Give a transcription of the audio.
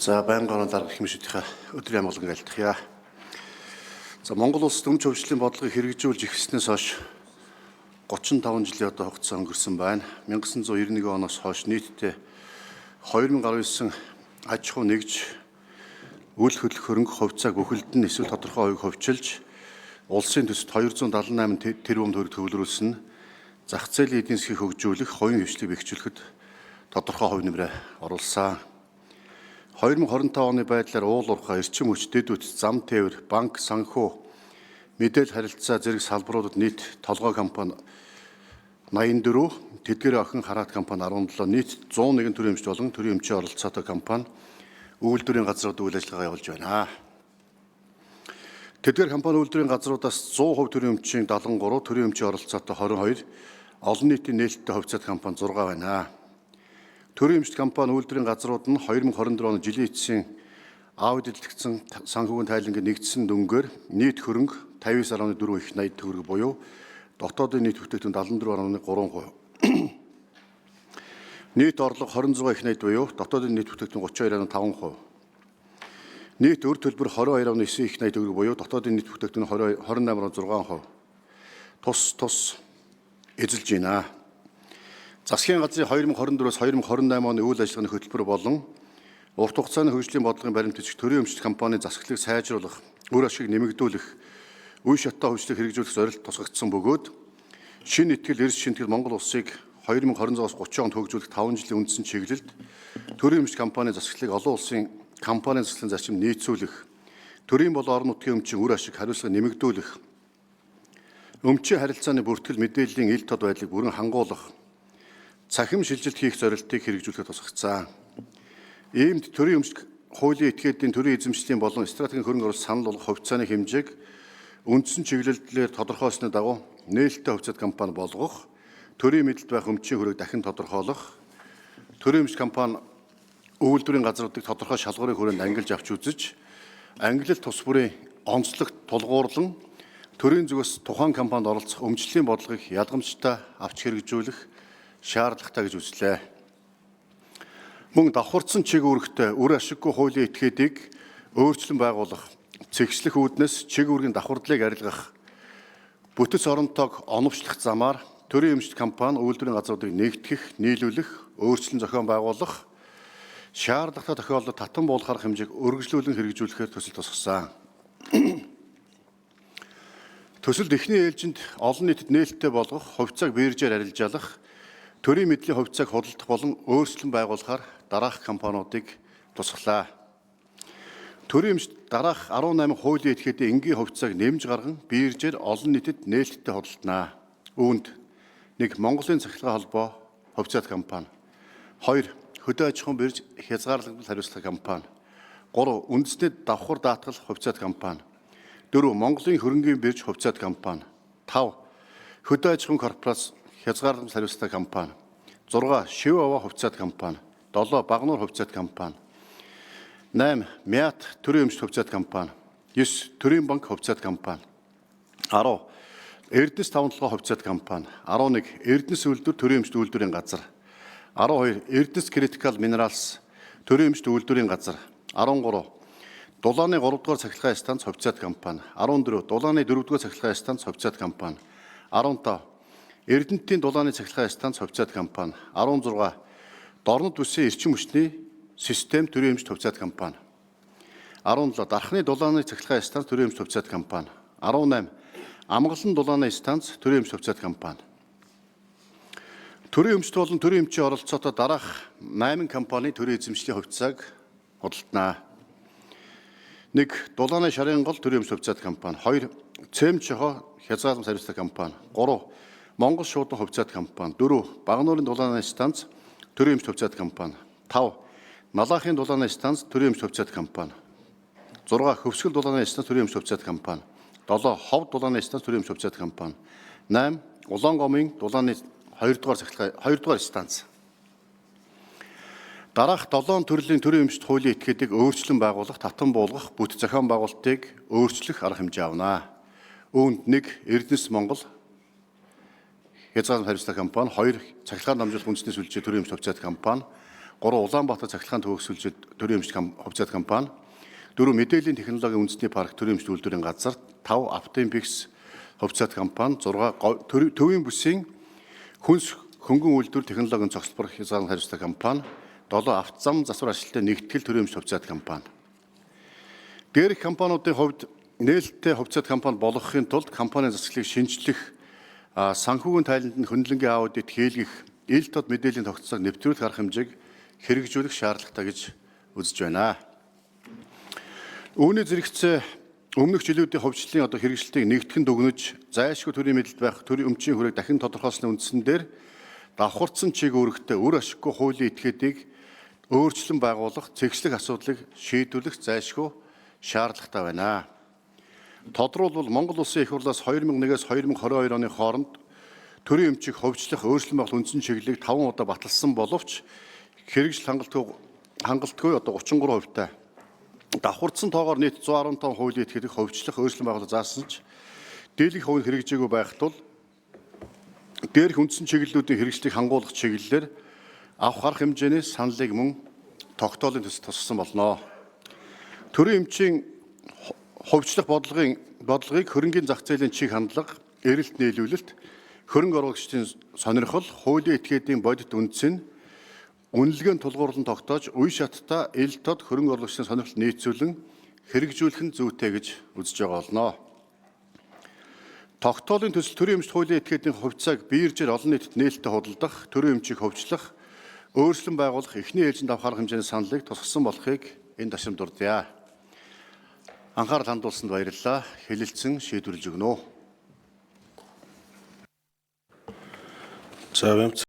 За байнгын дарга хэмжээтэй өдрийн амгалан айлтгая. За Монгол улс төмж хөгжлийн бодлогыг хэрэгжүүлж эхэлснээс хойш 35 жилийн одоо хугацаа өнгөрсөн байна. 1991 оноос хойш нийтдээ 2019 аж ахуй нэгж үл хөдлөх хөрөнгө хувьцааг бүхэлд нь эсвэл тодорхой хувийг хувьчилж улсын төсөвт 278 тэрбум төгрөг төвлөрүүлсэн зах зээлийн эдийн засгийг хөгжүүлэх, хувийн хвшлийг бэхжүүлэхэд тодорхой хувь нэмрээ оруулсан. 2025 оны байдлаар уул уурхай, эрчим хүч, дэд үтц, зам тээвэр, банк, санхүү, мэдээлэл харилцаа зэрэг салбаруудад нийт толгой компани 84, тэдгээр охин хараат компани 17, нийт 101 төрийн эмч болон төрийн эмчийн оролцоотой компани үйлдвэрийн газрууд үйл ажиллагаа явуулж байна. Тэдгээр компани үйлдвэрийн газруудаас 100% төрийн эмчийн 73, төрийн эмчийн оролцоотой 22, олон нийтийн нээлттэй хувьцаат компани 6 байна. Төрийн эмчит компани үйлдвэрийн газрууд нь 2024 оны жилийн эцсийн аудитлэгдсэн санхүүгийн тайлангийн нэгдсэн дүнгээр нийт хөрөнгө 59.4 их 80 төгрөг буюу дотоодын нийт бүтээгдэхүүн 74.3%. Нийт орлого 26 их 80 буюу дотоодын нийт бүтээгдэхүүн 32.5%. Нийт өр төлбөр 22.9 их 80 төгрөг буюу дотоодын нийт бүтээгдэхүүн 28.6%. Тус эзэлж байна. Засгийн газрын 2024-өөс 2028 оны үйл ажиллагааны хөтөлбөр болон урт хугацааны хөгжлийн бодлогын баримт бичиг төрийн эмчит компанийн засаглалыг сайжруулах, үр ашиг нэмэгдүүлэх, үе шаттай хөгжлийг хэрэгжүүлэх зорилт тусгагдсан бөгөөд шинэ итгэл, эрс шинтгэл Монгол улсыг 2026-аас 30 онд хөгжүүлэх 5 жилийн үндсэн чиглэлд төрийн эмчит компанийн засаглалыг олон улсын компанийн засаглалын зарчим нийцүүлэх, төрийн болон орон нутгийн өмчийн үр ашиг хариуцлага нэмэгдүүлэх, өмчийн харилцааны бүртгэл мэдээллийн ил тод байдлыг бүрэн хангуулах, цахим шилжилт хийх зорилтыг хэрэгжүүлэхэд тусгагдсан. Иймд төрийн өмчт хуулийн этгээдийн төрийн эзэмшлийн болон стратегийн хөрөнгө оруулалт санал болгох хувьцааны хэмжээг үндсэн чиглэлээр тодорхойлсны дагуу нээлттэй хувьцаат компани болгох, төрийн мэдэлд байх өмчийн хөрөг дахин тодорхойлох, төрийн эмчит компани үйлдвэрийн газруудыг тодорхой шалгуурын хүрээнд ангилж авч үзэж, ангилалт тус бүрийн онцлогт тулгуурлан төрийн зүгээс тухайн компанид оролцох өмчлийн бодлогыг ядгамжтай авч хэрэгжүүлэх шаардлагатай гэж үзлээ. Мөн давхарцсан чиг үүрэгтэй үр ашиггүй хуулийн этгээдийг өөрчлөн байгуулах, цэгцлэх үүднээс чиг үүргийн давхардлыг арилгах, бүтэц оронтойг оновчлох замаар төрийн эмчит компани үйлдвэрийн газруудыг нэгтгэх, нийлүүлэх, өөрчлөн зохион байгуулах, шаардлагатай тохиолдолд татан буулах арга хэмжээг өргөжлүүлэн хэрэгжүүлэхээр төсөл тусгасан. Төсөлд эхний ээлжинд олон нийтэд нээлттэй болгох, хувьцааг биержээр арилжаалах, төрийн мэдлийн хувьцааг худалдах болон өөрчлөн байгуулахаар дараах компаниудыг тусгалаа. Төрийн эмчит дараах 18 хуулийн этгээдийн энгийн хувьцааг нэмж гарган биержээр олон нийтэд нээлттэй худалданаа. Үүнд 1. Монголын цахилгаан холбоо хувьцаат компани, 2. Хөдөө аж ахуйн бирж хязгаарлагдмал хариуцлага компани, 3. Үндэсний давхар даатгал хувьцаат компани, 4. Монголын хөрөнгийн бирж хувьцаат компани, 5. Хөдөө аж ахуйн корпорац хязгаарлагдмал хариуцлага компани, 6. Шив аваа хувьцаат компани, 7. Багнуур хувьцаат компани, 8. Мят төрийн эмчит хувьцаат компани, 9. Төрийн банк хувьцаат компани, 10. Эрдэнэс тавталгаа хувьцаат компани, 11. Эрдэнэс үйлдвэр төрийн эмчит үйлдвэрийн газар, 12. Эрдэнэс Critical Minerals төрийн эмчит үйлдвэрийн газар, 13. Дулааны 3 дугаар цахилгаан станц хувьцаат компани, 14. Дулааны 4 дугаар цахилгаан станц хувьцаат компани, 15. Эрдэнэтийн дулааны цахилгаан станц хувьцаат компани, 16. Дорнод бүсийн эрчим хүчний систем төрийн эмчит хувьцаат компани, 17. Дархны дулааны цахилгаан станц төрийн эмчит хувьцаат компани, 18. Амгалан дулааны станц төрийн эмчит хувьцаат компани. Төрийн эмчит болон төрийн эмчийн оролцоотой дараах 8 компани төрийн эзэмшлийн хувьцааг худалданаа. 1. Дулааны шарын гол төрийн эмчит хувьцаат компани, 2. Цэм чохоо хязгаарлагдмал хариуцлага компани, 3. Монгол шуудан хувьцаат компани, 4. Багнуурын дулааны станц төрийн эмчит хувьцаат компани, 5. Малахын дулааны станц төрийн эмчит хувьцаат компани, 6. Хөвсгөл дулааны станц төрийн эмчит хувьцаат компани, 7. Ховд дулааны станц төрийн эмчит хувьцаат компани, 8. Улаангомын дулааны 2 дугаар станц. Дараах 7 төрлийн төрийн эмчит хуулийн этгээдийг өөрчлөн байгуулах, татан буулгах, бүт зохион байгуулалтыг өөрчлөх арга хэмжээ авнаа. Үүнд 1. Эрдэнэс Монгол хязгаарлагдмал хариуцлага компани, 2. Цахилгаан дамжуулах үндэсний сүлжээ төрийн эмчит хувьцаат компани, 3 Улаанбаатар цахилгаан төгсөлжид төрийн эмчит хувьцаат компани, 4 мэдээллийн технологийн үндэсний парк төрийн эмчит үйлдвэрийн газар, 5 Автомпикс хувьцаат компани, 6 төвийн бүсийн хүнс хөнгөн үйлдвэр технологийн цогцлбор хязгаарлалт хариуцлага компани, 7 автозам засвар ажилтны нэгтгэл төрийн эмчит хувьцаат компани. Дээрх компаниудын хувьд нээлттэй хувьцаат компани болгохын тулд компанийн засаглалыг шинжлэх, санхүүгийн тайланд нь хөндлөнгийн аудит хийлгэх, ил тод мэдээллийн тогтцоог нэвтрүүлэх арга хэмжээг хэрэгжүүлэх шаардлагатай гэж үзэж байна. Үүний зэрэгцээ өмнөх жилүүдийн хувьчлалын хэрэгжилтийг нэгтгэн дүгнэж, зайлшгүй төрийн мэдэлд байх төрийн өмчийн хүрээг дахин тодорхойлсны үндсэн дээр давхарцсан чиг үүрэгтэй үр ашиггүй хуулийн этгээдийг өөрчлөн байгуулах, цэгцлэх асуудлыг шийдвэрлэх зайлшгүй шаардлагатай байна. Тодорхойлбол Монгол Улсын их хурлаас 2001-ээс 2022 оны хооронд төрийн эмчийг хөгжлөх, өөрчлөн байгуулах үндсэн чиглэлийг 5 удаа баталсан боловч хэрэгжил хангалтгүй 33%-тай. Давхарцсан тоогоор нийт 115 хуулийн этгээдийг хөгжлөх, өөрчлөн байгуулах заасан ч дийлэнх хувь нь хэрэгжээгүй байх тул дээрх үндсэн чиглэлүүдийн хэрэгжлийг хангуулах чиглэлээр авах арга хэмжээний саналыг мөн тогтоолын төсөлд тусгасан болно. Төрийн эмчийн хувьчлах бодлогыг хөрөнгийн зах зээлийн чиг хандлага, эрэлт нийлүүлэлт, хөрөнгө оруулагчдын сонирхол, хуулийн этгээдийн бодит үндэс нь үнэлгээнд тулгуурлан тогтоож, үе шаттай ил тод хөрөнгө оруулагчдын сонирхол нийцүүлэн хэрэгжүүлэх нь зүйтэй гэж үзэж байгаа болно. Тогтоолын төсөл төрийн эмчит хуулийн этгээдийн хувьцааг биержээр олон нийтэд нээлттэй худалдах, төрийн эмчийг хөгжлөх, өөрчлөн байгуулах эхний ээлжинд авах арга хэмжээний саналыг тусгасан болохыг энэ ташрамд дурдъя. Анхаарал хандуулсанд баярлалаа. Хэлэлцэн шийдвэрлэж өгнө үү. За